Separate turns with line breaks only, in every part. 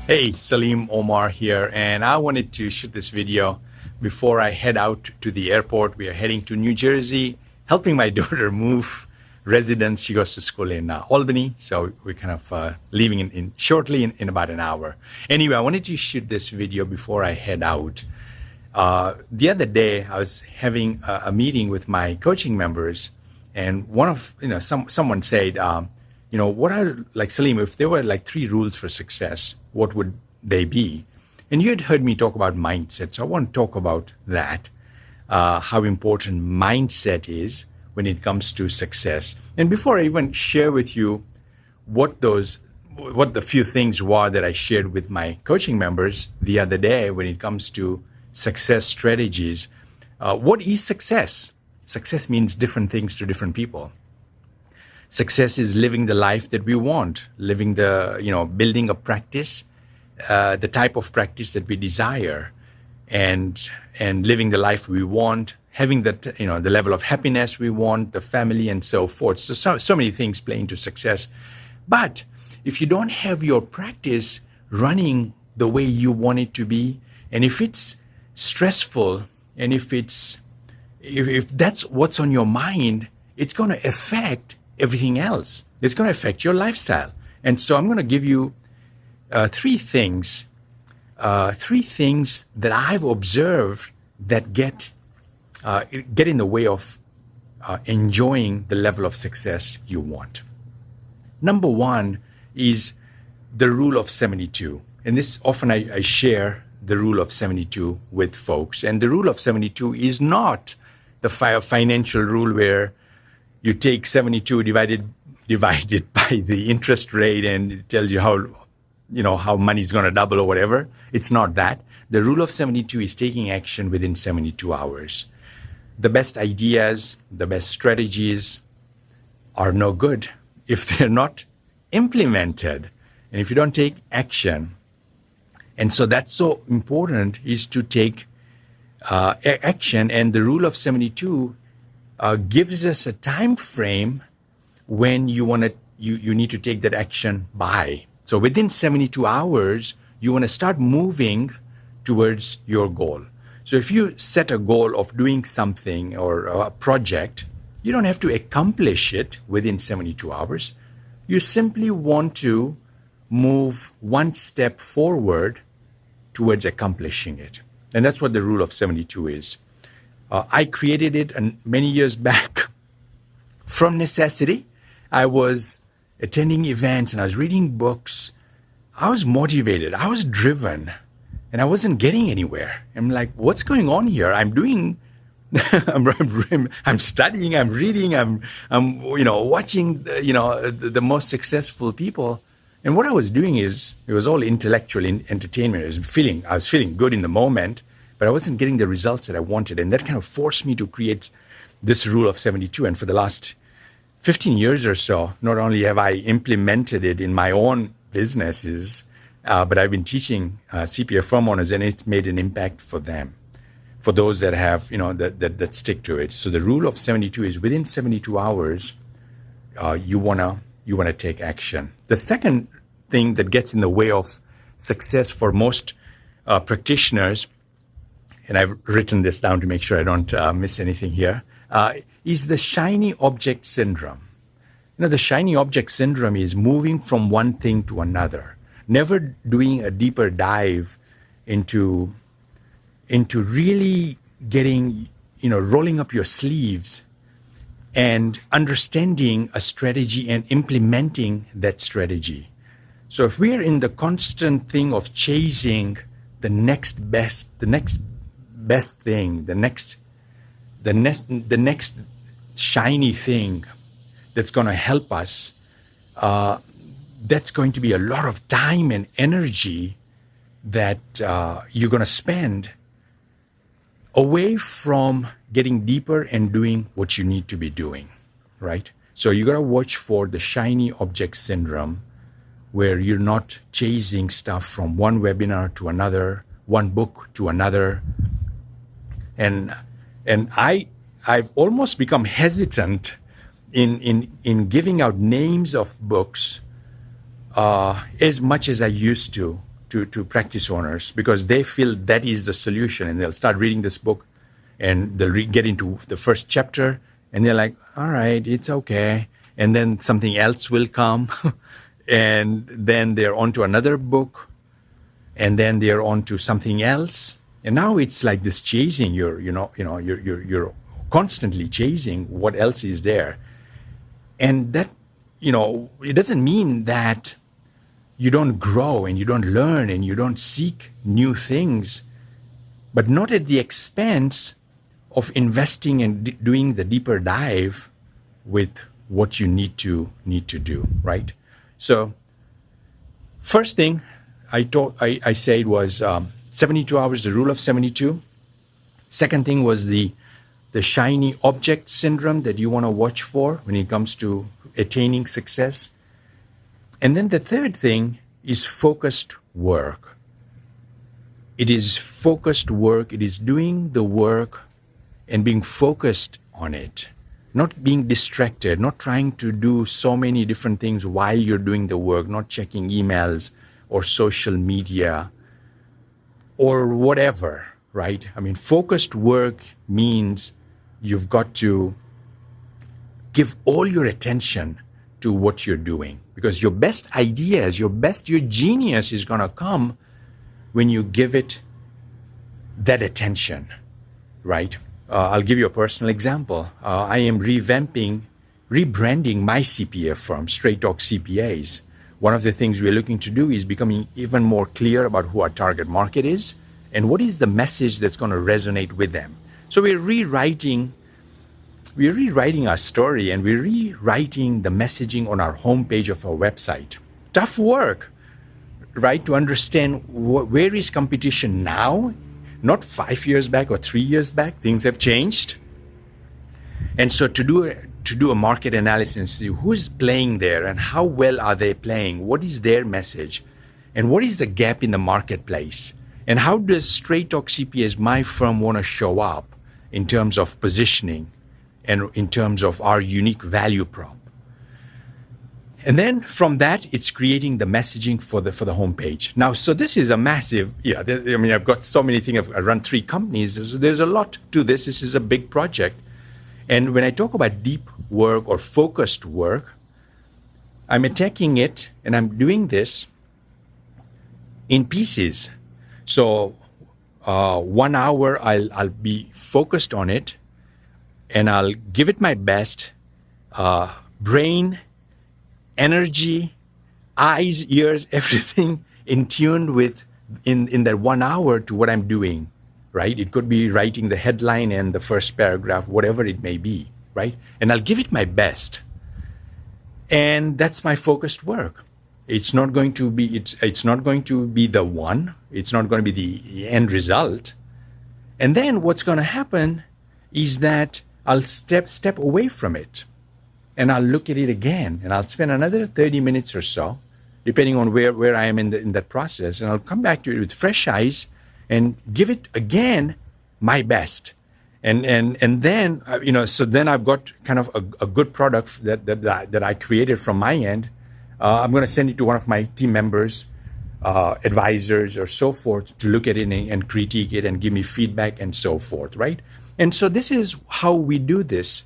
Hey, Salim Omar here, and I wanted to shoot this video before I head out to the airport. We are heading to New Jersey, helping my daughter move residence. She goes to school in Albany, so we're kind of leaving shortly in about an hour. Anyway, I wanted to shoot this video before I head out. The other day, I was having a meeting with my coaching members, and someone said, what are, like, Salim, if there were like 3 rules for success, what would they be? And you had heard me talk about mindset, so I want to talk about that, how important mindset is when it comes to success. And before I even share with you what the few things were that I shared with my coaching members the other day when it comes to success strategies, what is success? Success means different things to different people. Success is living the life that we want, building a practice, the type of practice that we desire, and living the life we want, having the level of happiness we want, the family, and so forth. So many things play into success. But if you don't have your practice running the way you want it to be, and if it's stressful, and if that's what's on your mind, it's going to affect everything else. It's going to affect your lifestyle. And so I'm going to give you 3 things that I've observed that get in the way of enjoying the level of success you want. Number 1 is the rule of 72. And this often I share the rule of 72 with folks. And the rule of 72 is not the financial rule where you take 72 divided by the interest rate and it tells you how money is going to double or whatever. It's not that. The rule of 72 is taking action within 72 hours. The best ideas, the best strategies are no good if they're not implemented and if you don't take action. And so that's so important, is to take action. And the rule of 72 gives us a time frame when you need to take that action by. So within 72 hours, you want to start moving towards your goal. So if you set a goal of doing something or a project, you don't have to accomplish it within 72 hours. You simply want to move one step forward towards accomplishing it. And that's what the rule of 72 is. I created it many years back from necessity. I was attending events and I was reading books. I was motivated. I was driven, and I wasn't getting anywhere. I'm like, what's going on here? I'm doing, I'm studying, I'm reading, I'm watching, the most successful people. And what I was doing is, it was all intellectual entertainment. I was feeling good in the moment, but I wasn't getting the results that I wanted. And that kind of forced me to create this rule of 72. And for the last 15 years or so, not only have I implemented it in my own businesses, but I've been teaching CPA firm owners, and it's made an impact for them, for those that have, that stick to it. So the rule of 72 is within 72 hours, you wanna take action. The second thing that gets in the way of success for most practitioners, and I've written this down to make sure I don't miss anything here, is the shiny object syndrome. The shiny object syndrome is moving from one thing to another, never doing a deeper dive into really getting, rolling up your sleeves and understanding a strategy and implementing that strategy. So if we are in the constant thing of chasing the next best thing, the next shiny thing that's going to help us, that's going to be a lot of time and energy that you're going to spend away from getting deeper and doing what you need to be doing, right? So you got to watch for the shiny object syndrome, where you're not chasing stuff from one webinar to another, one book to another. And I've almost become hesitant in giving out names of books as much as I used to to practice owners because they feel that is the solution, and they'll start reading this book, and they'll get into the first chapter, and they're like, all right, it's okay. And then something else will come, and then they're on to another book, and then they're on to something else. And now it's like this chasing. You're constantly chasing what else is there. And that, it doesn't mean that you don't grow and you don't learn and you don't seek new things, but not at the expense of investing and doing the deeper dive with what you need to do, right? So first thing I said was 72 hours, the rule of 72. Second thing was the shiny object syndrome that you want to watch for when it comes to attaining success. And then the third thing is focused work. It is focused work. It is doing the work and being focused on it, not being distracted, not trying to do so many different things while you're doing the work, not checking emails or social media or whatever, right? I mean, focused work means you've got to give all your attention to what you're doing, because your best ideas, your genius is going to come when you give it that attention, right? I'll give you a personal example. I am rebranding my CPA firm, Straight Talk CPAs. One of the things we're looking to do is becoming even more clear about who our target market is and what is the message that's going to resonate with them. So we're rewriting our story, and we're rewriting the messaging on our homepage of our website. Tough work, right? To understand where is competition now, not 5 years back or 3 years back. Things have changed. And so to do a market analysis, see who's playing there and how well are they playing, what is their message, and what is the gap in the marketplace, and how does Straight Talk CPAs, my firm, want to show up in terms of positioning and in terms of our unique value prop. And then from that, it's creating the messaging for the homepage. Now, so this is a massive, I've got so many things. I run 3 companies. There's a lot to this. This is a big project. And when I talk about deep work or focused work, I'm attacking it, and I'm doing this in pieces. So 1 hour, I'll be focused on it, and I'll give it my best, brain, energy, eyes, ears, everything in tune with in that 1 hour to what I'm doing, right? It could be writing the headline and the first paragraph, whatever it may be, right? And I'll give it my best. And that's my focused work. It's not going to be the one. It's not going to be the end result. And then what's going to happen is that I'll step away from it, and I'll look at it again, and I'll spend another 30 minutes or so, depending on where I am in that process, and I'll come back to it with fresh eyes and give it again my best. And then so then I've got kind of a good product that I created from my end. I'm going to send it to one of my team members, advisors, or so forth, to look at it and critique it and give me feedback and so forth, right? And so this is how we do this.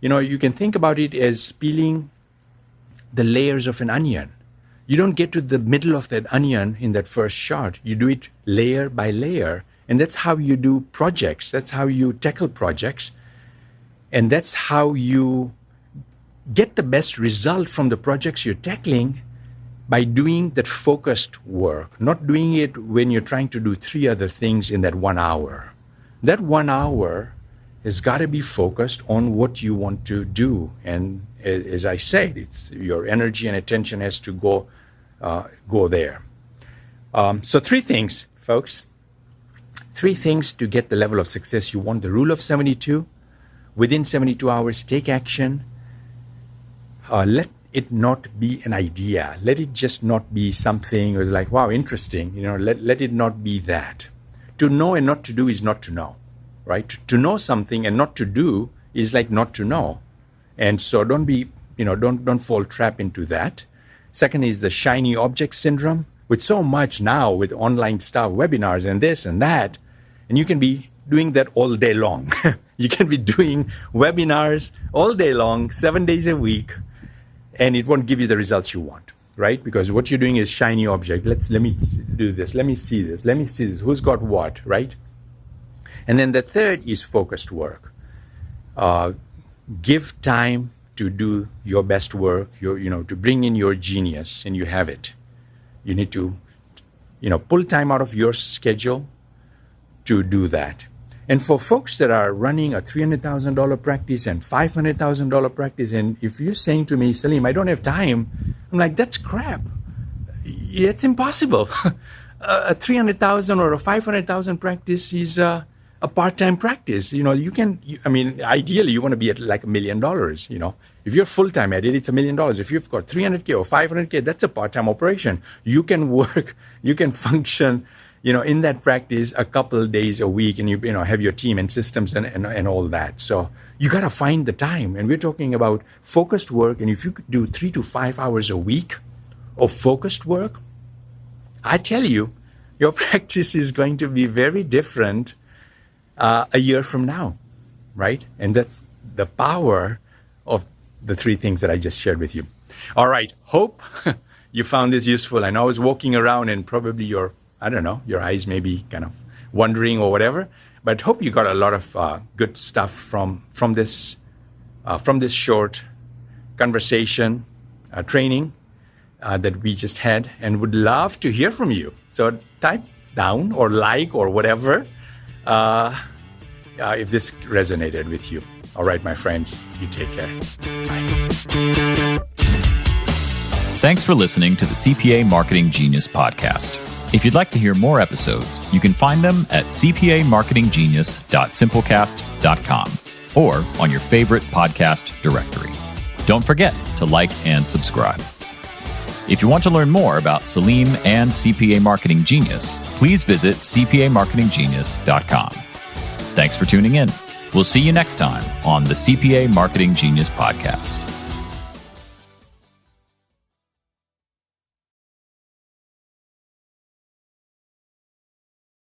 You can think about it as peeling the layers of an onion. You don't get to the middle of that onion in that first shot. You do it layer by layer. And that's how you do projects. That's how you tackle projects. And that's how you get the best result from the projects you're tackling, by doing that focused work, not doing it when you're trying to do 3 other things in that 1 hour. That 1 hour has got to be focused on what you want to do. And as I said, it's your energy and attention has to go there. So 3 things, folks. 3 things to get the level of success you want. The rule of 72. Within 72 hours, take action. Let it not be an idea. Let it just not be something that's like, wow, interesting. Let it not be that. To know and not to do is not to know, right? To know something and not to do is like not to know. And so don't fall trap into that. Second is the shiny object syndrome. with so much now with online stuff, webinars and this and that, and you can be doing that all day long. You can be doing webinars all day long, 7 days a week, and it won't give you the results you want, right? Because what you're doing is shiny object. Let me do this. Let me see this. Let me see this. Who's got what, right? And then the third is focused work. Give time to do your best work, to bring in your genius, and you have it. You need to, pull time out of your schedule to do that. And for folks that are running a $300,000 practice and $500,000 practice, and if you're saying to me, Salim, I don't have time, I'm like, that's crap. It's impossible. A $300,000 or a $500,000 practice is a part-time practice. Ideally you want to be at like $1 million, If you're full-time at it, it's $1 million. If you've got 300K or 500K, that's a part-time operation. You can work, you can function, in that practice a couple of days a week, and you have your team and systems and all that. So you got to find the time. And we're talking about focused work. And if you could do 3 to 5 hours a week of focused work, I tell you, your practice is going to be very different a year from now, right? And that's the power of the 3 things that I just shared with you. All right. Hope you found this useful. I know I was walking around and probably your eyes may be kind of wondering or whatever, but hope you got a lot of good stuff from this short conversation training that we just had, and would love to hear from you. So type down or like or whatever if this resonated with you. All right, my friends, you take care. Bye.
Thanks for listening to the CPA Marketing Genius podcast. If you'd like to hear more episodes, you can find them at cpamarketinggenius.simplecast.com or on your favorite podcast directory. Don't forget to like and subscribe. If you want to learn more about Salim and CPA Marketing Genius, please visit cpamarketinggenius.com. Thanks for tuning in. We'll see you next time on the CPA Marketing Genius podcast.